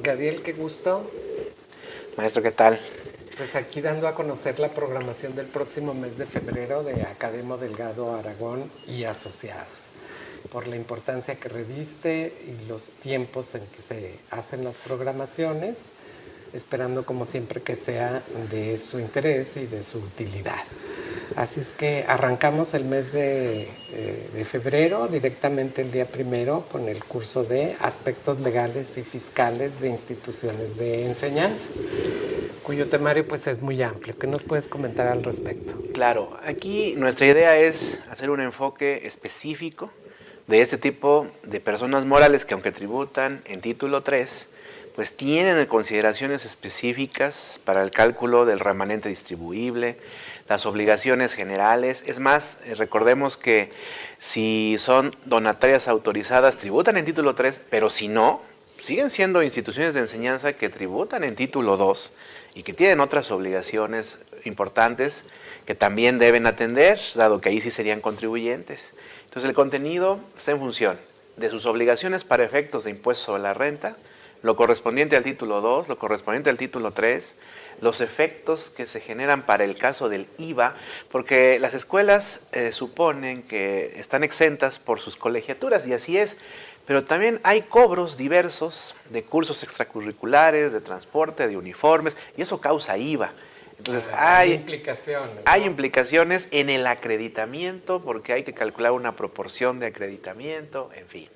Gadiel, qué gusto. Maestro, ¿qué tal? Pues aquí dando a conocer la programación del próximo mes de febrero de Academo Delgado Aragón y Asociados, por la importancia que reviste y los tiempos en que se hacen las programaciones, esperando como siempre que sea de su interés y de su utilidad. Así es que arrancamos el mes de febrero, directamente el día 1, con el curso de Aspectos Legales y Fiscales de Instituciones de Enseñanza, cuyo temario pues es muy amplio. ¿Qué nos puedes comentar al respecto? Claro, aquí nuestra idea es hacer un enfoque específico de este tipo de personas morales que, aunque tributan en título 3, pues tienen consideraciones específicas para el cálculo del remanente distribuible, las obligaciones generales. Es más, recordemos que si son donatarias autorizadas, tributan en título 3, pero si no, siguen siendo instituciones de enseñanza que tributan en título 2 y que tienen otras obligaciones importantes que también deben atender, dado que ahí sí serían contribuyentes. Entonces el contenido está en función de sus obligaciones para efectos de impuesto sobre la renta, lo correspondiente al título 2, lo correspondiente al título 3, los efectos que se generan para el caso del IVA, porque las escuelas suponen que están exentas por sus colegiaturas, y así es, pero también hay cobros diversos de cursos extracurriculares, de transporte, de uniformes, y eso causa IVA. Entonces hay implicaciones, ¿no? Hay implicaciones en el acreditamiento, porque hay que calcular una proporción de acreditamiento, en fin.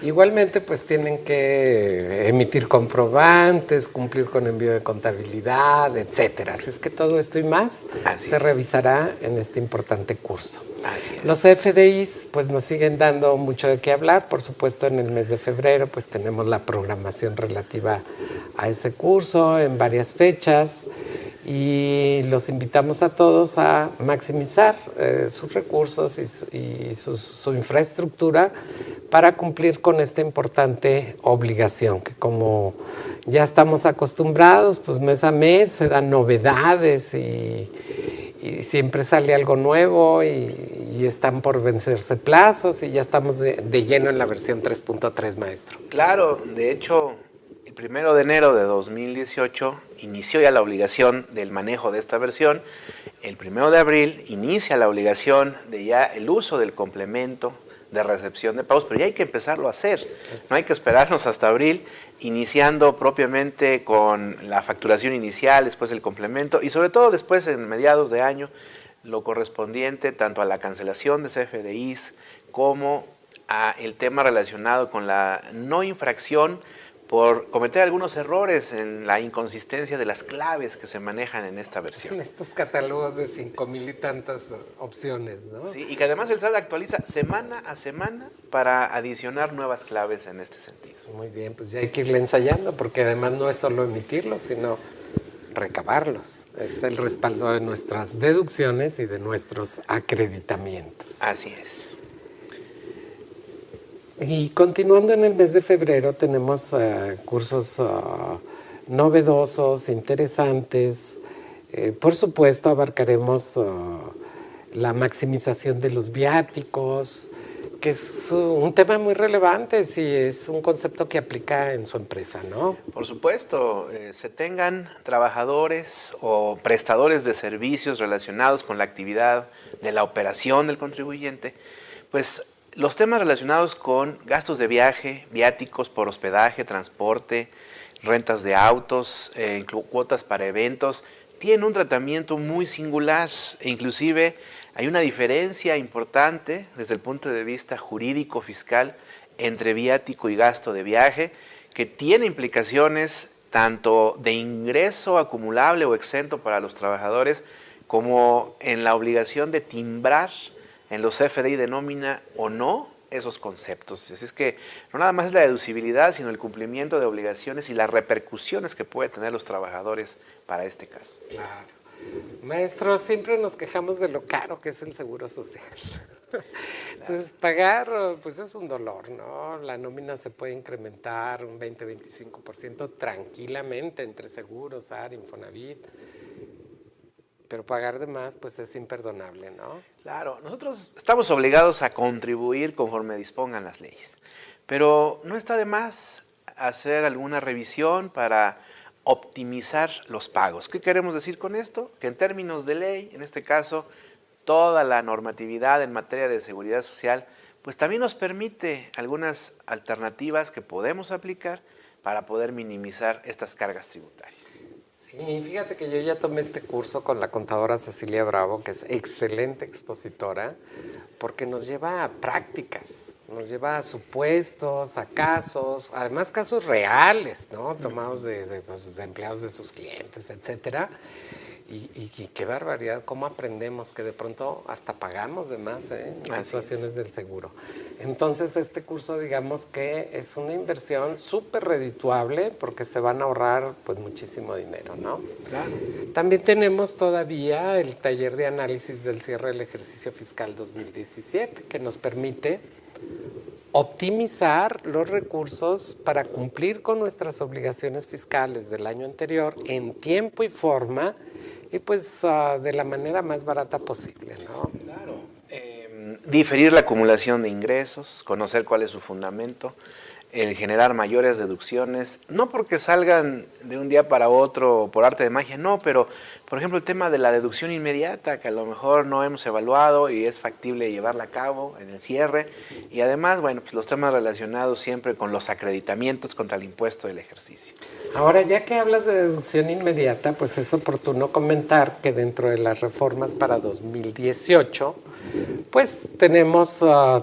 Igualmente, pues tienen que emitir comprobantes, cumplir con envío de contabilidad, etcétera. Así es que todo esto y más se revisará en este importante curso. Así es. Los FDIs pues nos siguen dando mucho de qué hablar. Por supuesto, en el mes de febrero pues tenemos la programación relativa a ese curso en varias fechas, y los invitamos a todos a maximizar sus recursos y su infraestructura para cumplir con esta importante obligación, que como ya estamos acostumbrados, pues mes a mes se dan novedades y siempre sale algo nuevo y están por vencerse plazos, y ya estamos de lleno en la versión 3.3, maestro. Claro, de hecho, el 1 de enero de 2018 inició ya la obligación del manejo de esta versión. El 1 de abril inicia la obligación de ya el uso del complemento de recepción de pagos, pero ya hay que empezarlo a hacer. No hay que esperarnos hasta abril, iniciando propiamente con la facturación inicial, después el complemento, y sobre todo después, en mediados de año, lo correspondiente tanto a la cancelación de CFDIs como a el tema relacionado con la no infracción por cometer algunos errores en la inconsistencia de las claves que se manejan en esta versión. En estos catálogos de 5,000 y tantas opciones, ¿no? Sí, y que además el SAT actualiza semana a semana para adicionar nuevas claves en este sentido. Muy bien, pues ya hay que irle ensayando, porque además no es solo emitirlos, sino recabarlos. Es el respaldo de nuestras deducciones y de nuestros acreditamientos. Así es. Y continuando en el mes de febrero tenemos cursos novedosos, interesantes. Por supuesto abarcaremos la maximización de los viáticos, que es un tema muy relevante si es un concepto que aplica en su empresa, ¿no? Por supuesto, se tengan trabajadores o prestadores de servicios relacionados con la actividad de la operación del contribuyente, pues los temas relacionados con gastos de viaje, viáticos por hospedaje, transporte, rentas de autos, cuotas para eventos, tienen un tratamiento muy singular, e inclusive hay una diferencia importante desde el punto de vista jurídico-fiscal entre viático y gasto de viaje, que tiene implicaciones tanto de ingreso acumulable o exento para los trabajadores, como en la obligación de timbrar en los FDI de nómina o no esos conceptos. Así es que no nada más es la deducibilidad, sino el cumplimiento de obligaciones y las repercusiones que puede tener los trabajadores para este caso. Claro. Maestro, siempre nos quejamos de lo caro que es el seguro social. Entonces, pagar pues es un dolor, ¿no? La nómina se puede incrementar un 20-25% tranquilamente entre seguros, AR, Infonavit, pero pagar de más pues es imperdonable, ¿no? Claro, nosotros estamos obligados a contribuir conforme dispongan las leyes, pero no está de más hacer alguna revisión para optimizar los pagos. ¿Qué queremos decir con esto? Que en términos de ley, en este caso, toda la normatividad en materia de seguridad social, pues también nos permite algunas alternativas que podemos aplicar para poder minimizar estas cargas tributarias. Sí, fíjate que yo ya tomé este curso con la contadora Cecilia Bravo, que es excelente expositora, porque nos lleva a prácticas, nos lleva a supuestos, a casos, además casos reales, ¿no? Tomados de empleados de sus clientes, etcétera. Y qué barbaridad, cómo aprendemos que de pronto hasta pagamos de más en situaciones del seguro. Entonces este curso, digamos que es una inversión súper redituable porque se van a ahorrar pues muchísimo dinero, ¿no? Claro. También tenemos todavía el taller de análisis del cierre del ejercicio fiscal 2017 que nos permite optimizar los recursos para cumplir con nuestras obligaciones fiscales del año anterior en tiempo y forma y pues de la manera más barata posible, ¿no? Claro. Diferir la acumulación de ingresos, conocer cuál es su fundamento, el generar mayores deducciones, no porque salgan de un día para otro por arte de magia, no, pero por ejemplo el tema de la deducción inmediata, que a lo mejor no hemos evaluado y es factible llevarla a cabo en el cierre, y además, bueno, pues los temas relacionados siempre con los acreditamientos contra el impuesto del ejercicio. Ahora, ya que hablas de deducción inmediata, pues es oportuno comentar que dentro de las reformas para 2018, pues tenemos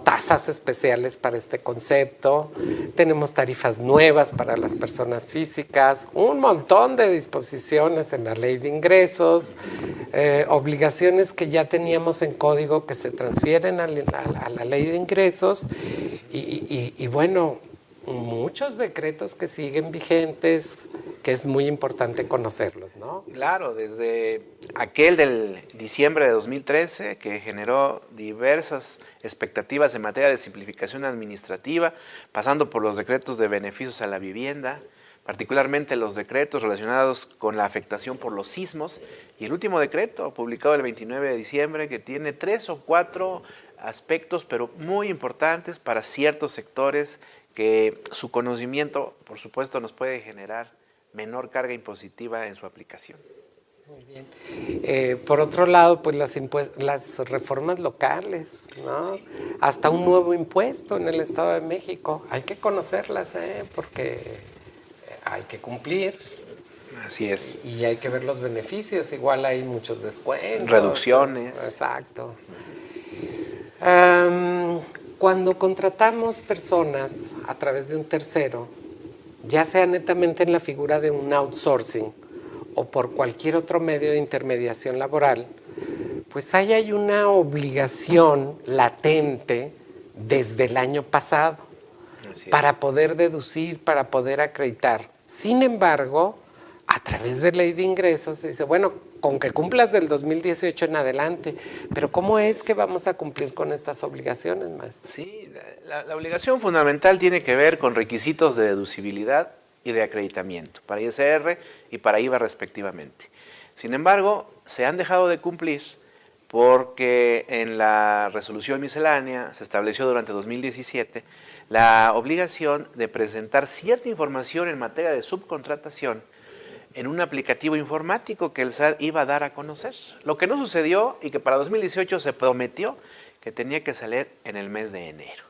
tasas especiales para este concepto, tenemos tarifas nuevas para las personas físicas, un montón de disposiciones en la ley de ingresos, obligaciones que ya teníamos en código que se transfieren a la ley de ingresos y bueno, muchos decretos que siguen vigentes, que es muy importante conocerlos, ¿no? Claro, desde aquel del diciembre de 2013, que generó diversas expectativas en materia de simplificación administrativa, pasando por los decretos de beneficios a la vivienda, particularmente los decretos relacionados con la afectación por los sismos, y el último decreto, publicado el 29 de diciembre, que tiene 3 o 4 aspectos, pero muy importantes para ciertos sectores que su conocimiento, por supuesto, nos puede generar menor carga impositiva en su aplicación. Muy bien. Por otro lado, pues las reformas locales, ¿no? Sí. Hasta un nuevo impuesto en el Estado de México. Hay que conocerlas, porque hay que cumplir. Así es. Y hay que ver los beneficios. Igual hay muchos descuentos. Reducciones. Exacto. Cuando contratamos personas a través de un tercero, ya sea netamente en la figura de un outsourcing o por cualquier otro medio de intermediación laboral, pues ahí hay una obligación latente desde el año pasado para poder deducir, para poder acreditar. Sin embargo, a través de ley de ingresos se dice, bueno, con que cumplas del 2018 en adelante, pero ¿cómo es que vamos a cumplir con estas obligaciones, maestro? Sí, la obligación fundamental tiene que ver con requisitos de deducibilidad y de acreditamiento para ISR y para IVA respectivamente. Sin embargo, se han dejado de cumplir porque en la resolución miscelánea se estableció durante 2017 la obligación de presentar cierta información en materia de subcontratación en un aplicativo informático que el SAT iba a dar a conocer. Lo que no sucedió y que para 2018 se prometió que tenía que salir en el mes de enero.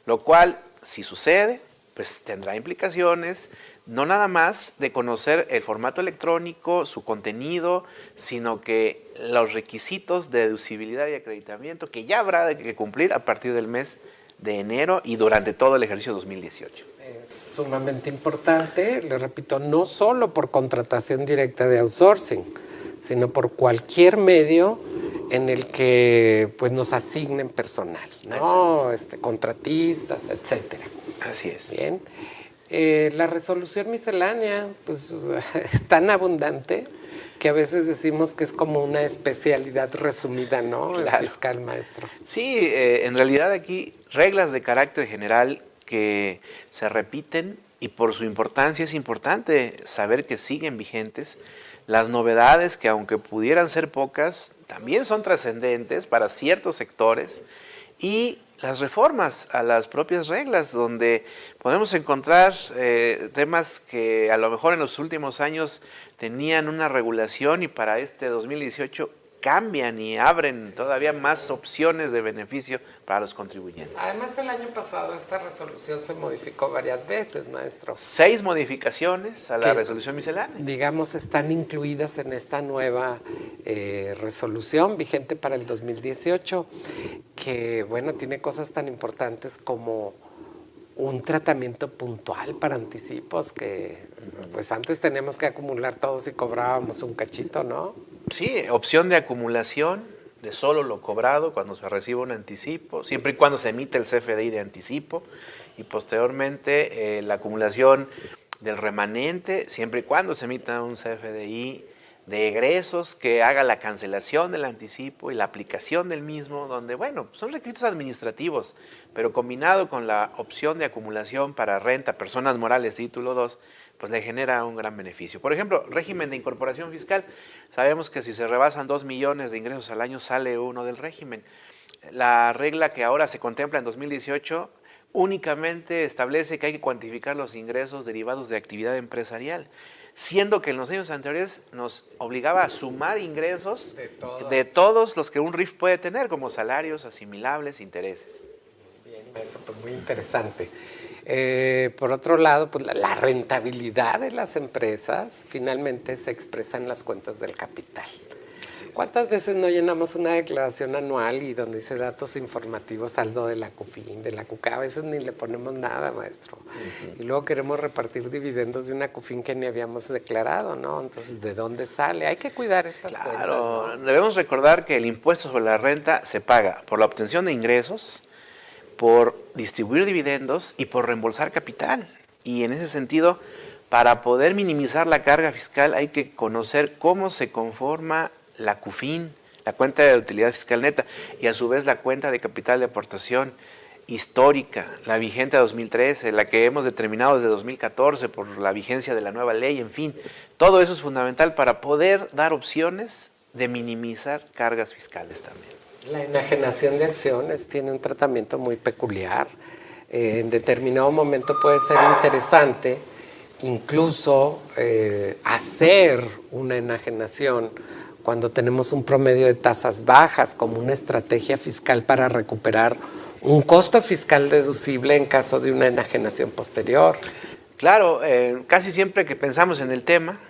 Lo cual, si sucede, pues tendrá implicaciones, no nada más de conocer el formato electrónico, su contenido, sino que los requisitos de deducibilidad y acreditamiento que ya habrá de que cumplir a partir del mes de enero y durante todo el ejercicio 2018. Es sumamente importante, le repito, no solo por contratación directa de outsourcing, sino por cualquier medio en el que pues nos asignen personal, ¿no? Contratistas, etcétera. Así es. Bien. La resolución miscelánea pues es tan abundante que a veces decimos que es como una especialidad resumida, ¿no? Claro. El fiscal, maestro. Sí, en realidad aquí reglas de carácter general que se repiten y por su importancia es importante saber que siguen vigentes. Las novedades que aunque pudieran ser pocas, también son trascendentes para ciertos sectores y las reformas a las propias reglas, donde podemos encontrar temas que a lo mejor en los últimos años tenían una regulación y para este 2018 cambian y abren todavía más opciones de beneficio para los contribuyentes. Además, el año pasado esta resolución se modificó varias veces, maestro. 6 modificaciones a la resolución miscelánea. Digamos, están incluidas en esta nueva resolución vigente para el 2018, que, bueno, tiene cosas tan importantes como un tratamiento puntual para anticipos, que pues antes teníamos que acumular todos y cobrábamos un cachito, ¿no? Sí, opción de acumulación de solo lo cobrado cuando se recibe un anticipo, siempre y cuando se emite el CFDI de anticipo, y posteriormente la acumulación del remanente, siempre y cuando se emita un CFDI de egresos que haga la cancelación del anticipo y la aplicación del mismo, donde, bueno, son requisitos administrativos, pero combinado con la opción de acumulación para renta, personas morales, título 2, pues le genera un gran beneficio. Por ejemplo, régimen de incorporación fiscal. Sabemos que si se rebasan 2 millones de ingresos al año, sale uno del régimen. La regla que ahora se contempla en 2018 únicamente establece que hay que cuantificar los ingresos derivados de actividad empresarial, siendo que en los años anteriores nos obligaba a sumar ingresos de todos los que un RIF puede tener, como salarios, asimilables, intereses. Bien, eso pues muy interesante. Por otro lado, pues la rentabilidad de las empresas finalmente se expresa en las cuentas del capital. ¿Cuántas veces no llenamos una declaración anual y donde dice datos informativos, saldo de la CUFIN, de la CUCA? A veces ni le ponemos nada, maestro. Y luego queremos repartir dividendos de una CUFIN que ni habíamos declarado, ¿no? Entonces, ¿de dónde sale? Hay que cuidar estas cuentas. Claro, ¿no? Debemos recordar que el impuesto sobre la renta se paga por la obtención de ingresos, por distribuir dividendos y por reembolsar capital. Y en ese sentido, para poder minimizar la carga fiscal hay que conocer cómo se conforma la CUFIN, la cuenta de utilidad fiscal neta, y a su vez la cuenta de capital de aportación histórica, la vigente a 2013, la que hemos determinado desde 2014 por la vigencia de la nueva ley, en fin. Todo eso es fundamental para poder dar opciones de minimizar cargas fiscales también. La enajenación de acciones tiene un tratamiento muy peculiar. En determinado momento puede ser interesante incluso hacer una enajenación cuando tenemos un promedio de tasas bajas como una estrategia fiscal para recuperar un costo fiscal deducible en caso de una enajenación posterior. Claro, casi siempre que pensamos en el tema,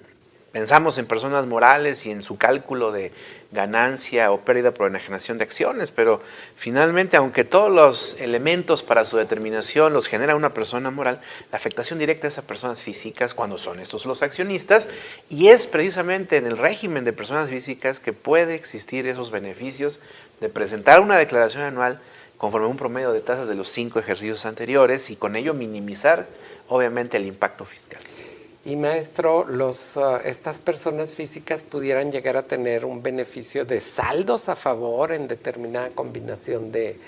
pensamos en personas morales y en su cálculo de ganancia o pérdida por enajenación de acciones, pero finalmente, aunque todos los elementos para su determinación los genera una persona moral, la afectación directa es a personas físicas cuando son estos los accionistas, y es precisamente en el régimen de personas físicas que puede existir esos beneficios de presentar una declaración anual conforme a un promedio de tasas de los 5 ejercicios anteriores y con ello minimizar, obviamente, el impacto fiscal. Y maestro, estas personas físicas pudieran llegar a tener un beneficio de saldos a favor en determinada combinación de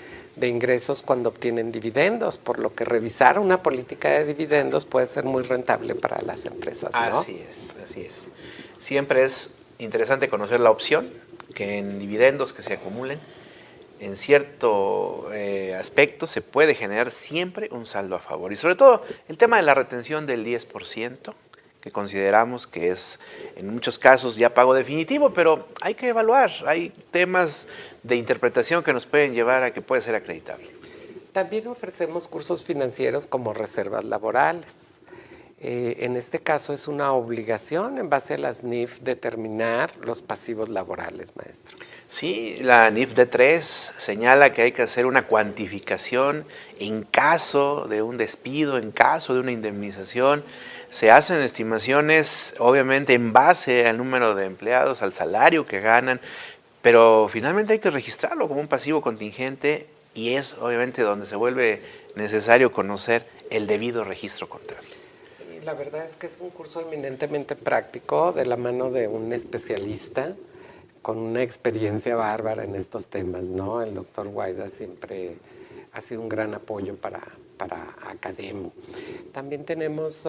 ingresos cuando obtienen dividendos, por lo que revisar una política de dividendos puede ser muy rentable para las empresas, ¿no? Así es, así es. Siempre es interesante conocer la opción que en dividendos que se acumulen, en cierto aspecto se puede generar siempre un saldo a favor. Y sobre todo el tema de la retención del 10%, que consideramos que es en muchos casos ya pago definitivo, pero hay que evaluar, hay temas de interpretación que nos pueden llevar a que puede ser acreditable. También ofrecemos cursos financieros como reservas laborales. En este caso es una obligación en base a las NIF determinar los pasivos laborales, maestro. Sí, la NIF D3 señala que hay que hacer una cuantificación en caso de un despido, en caso de una indemnización. Se hacen estimaciones, obviamente, en base al número de empleados, al salario que ganan, pero finalmente hay que registrarlo como un pasivo contingente y es, obviamente, donde se vuelve necesario conocer el debido registro contable. Y la verdad es que es un curso eminentemente práctico de la mano de un especialista con una experiencia bárbara en estos temas, ¿no? El doctor Guaida siempre ha sido un gran apoyo para Academo. También tenemos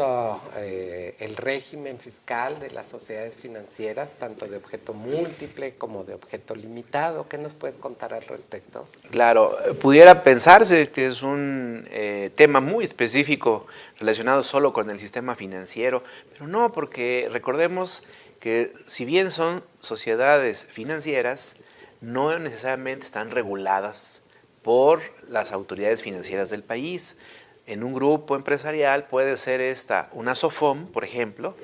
el régimen fiscal de las sociedades financieras, tanto de objeto múltiple como de objeto limitado. ¿Qué nos puedes contar al respecto? Claro, pudiera pensarse que es un tema muy específico relacionado solo con el sistema financiero, pero no, porque recordemos que si bien son sociedades financieras, no necesariamente están reguladas por las autoridades financieras del país. En un grupo empresarial puede ser una SOFOM, por ejemplo,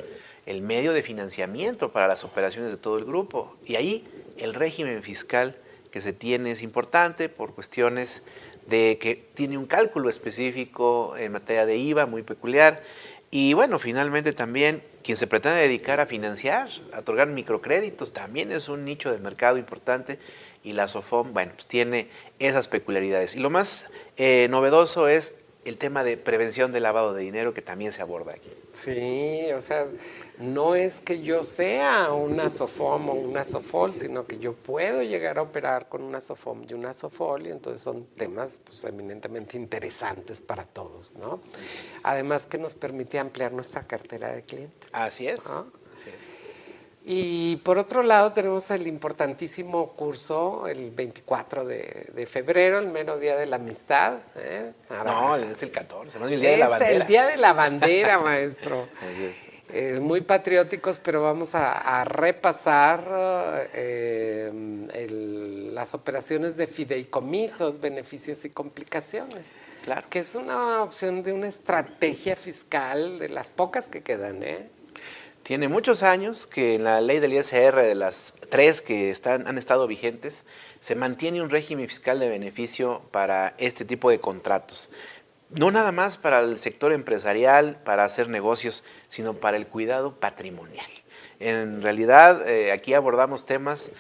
el medio de financiamiento para las operaciones de todo el grupo. Y ahí el régimen fiscal que se tiene es importante por cuestiones de que tiene un cálculo específico en materia de IVA muy peculiar. Y bueno, finalmente también quien se pretende dedicar a financiar, a otorgar microcréditos, también es un nicho de mercado importante, y la SOFOM, bueno, pues tiene esas peculiaridades. Y lo más novedoso es el tema de prevención del lavado de dinero, que también se aborda aquí. Sí, o sea, no es que yo sea una SOFOM o una SOFOL, sino que yo puedo llegar a operar con una SOFOM y una SOFOL, y entonces son temas pues, eminentemente interesantes para todos, ¿no? Además que nos permite ampliar nuestra cartera de clientes. Así es, ¿no? así es. Y por otro lado tenemos el importantísimo curso el 24 de febrero, el mero día de la amistad. No, es el 14, no es el día de la bandera. Es el día de la bandera, maestro. Así es. Muy patrióticos, pero vamos a repasar las operaciones de fideicomisos, beneficios y complicaciones. Claro. Que es una opción de una estrategia fiscal de las pocas que quedan, Tiene muchos años que en la ley del ISR, de las 3 que han estado vigentes, se mantiene un régimen fiscal de beneficio para este tipo de contratos. No nada más para el sector empresarial, para hacer negocios, sino para el cuidado patrimonial. En realidad, aquí abordamos temas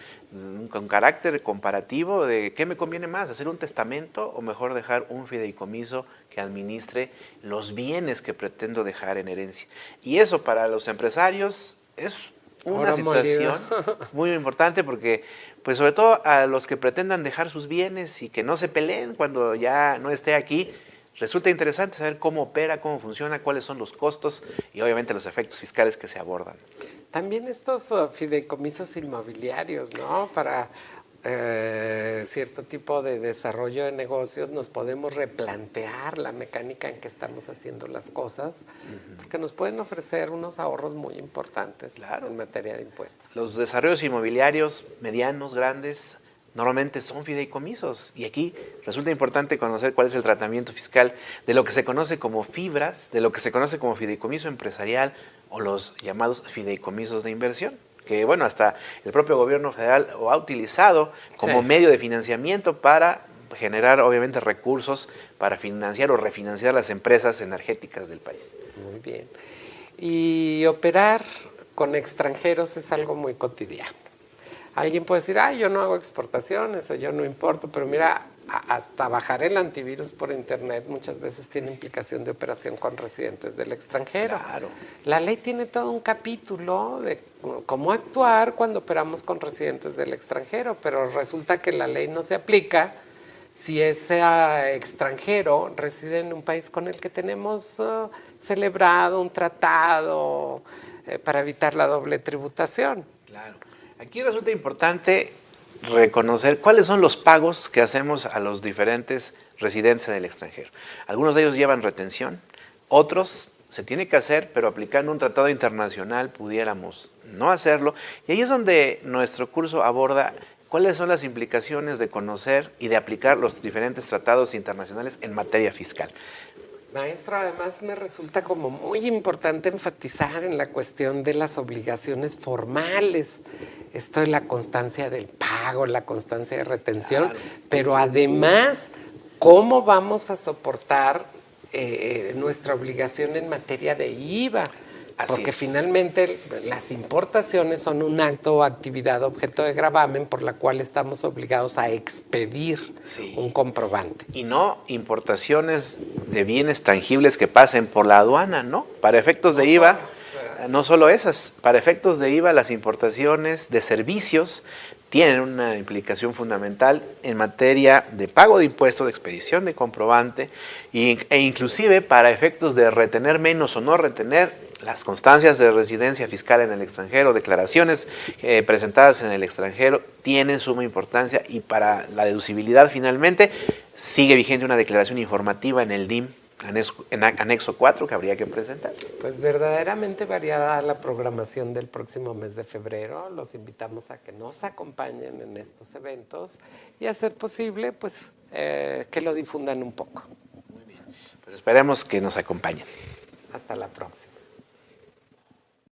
con carácter comparativo de qué me conviene más, hacer un testamento o mejor dejar un fideicomiso que administre los bienes que pretendo dejar en herencia. Y eso para los empresarios es una situación muy importante, porque pues sobre todo a los que pretendan dejar sus bienes y que no se peleen cuando ya no esté aquí, resulta interesante saber cómo opera, cómo funciona, cuáles son los costos y obviamente los efectos fiscales que se abordan. También estos fideicomisos inmobiliarios, ¿no? Para cierto tipo de desarrollo de negocios nos podemos replantear la mecánica en que estamos haciendo las cosas, porque nos pueden ofrecer unos ahorros muy importantes en materia de impuestos. Los desarrollos inmobiliarios medianos, grandes, normalmente son fideicomisos, y aquí resulta importante conocer cuál es el tratamiento fiscal de lo que se conoce como fibras, de lo que se conoce como fideicomiso empresarial o los llamados fideicomisos de inversión, que bueno, hasta el propio gobierno federal lo ha utilizado como medio de financiamiento para generar obviamente recursos para financiar o refinanciar las empresas energéticas del país. Muy bien. Y operar con extranjeros es algo muy cotidiano. Alguien puede decir, yo no hago exportaciones o yo no importo, pero mira, hasta bajar el antivirus por internet muchas veces tiene implicación de operación con residentes del extranjero. Claro. La ley tiene todo un capítulo de cómo actuar cuando operamos con residentes del extranjero, pero resulta que la ley no se aplica si ese extranjero reside en un país con el que tenemos celebrado un tratado para evitar la doble tributación. Claro. Aquí resulta importante reconocer cuáles son los pagos que hacemos a los diferentes residentes en el extranjero. Algunos de ellos llevan retención, otros se tiene que hacer, pero aplicando un tratado internacional pudiéramos no hacerlo. Y ahí es donde nuestro curso aborda cuáles son las implicaciones de conocer y de aplicar los diferentes tratados internacionales en materia fiscal. Maestro, además me resulta como muy importante enfatizar en la cuestión de las obligaciones formales. Esto es la constancia del pago, la constancia de retención, pero además, ¿cómo vamos a soportar nuestra obligación en materia de IVA? Porque finalmente las importaciones son un acto o actividad objeto de gravamen por la cual estamos obligados a expedir un comprobante. Y no importaciones de bienes tangibles que pasen por la aduana, ¿no? Para efectos de IVA, No solo esas, para efectos de IVA, las importaciones de servicios tienen una implicación fundamental en materia de pago de impuestos, de expedición de comprobante e inclusive para efectos de retener menos o no retener las constancias de residencia fiscal en el extranjero, declaraciones presentadas en el extranjero tienen suma importancia, y para la deducibilidad finalmente sigue vigente una declaración informativa en el DIM. En anexo 4 que habría que presentar. Pues verdaderamente variada la programación del próximo mes de febrero. Los invitamos a que nos acompañen en estos eventos y, a ser posible, pues que lo difundan un poco. Muy bien. Pues esperemos que nos acompañen. Hasta la próxima.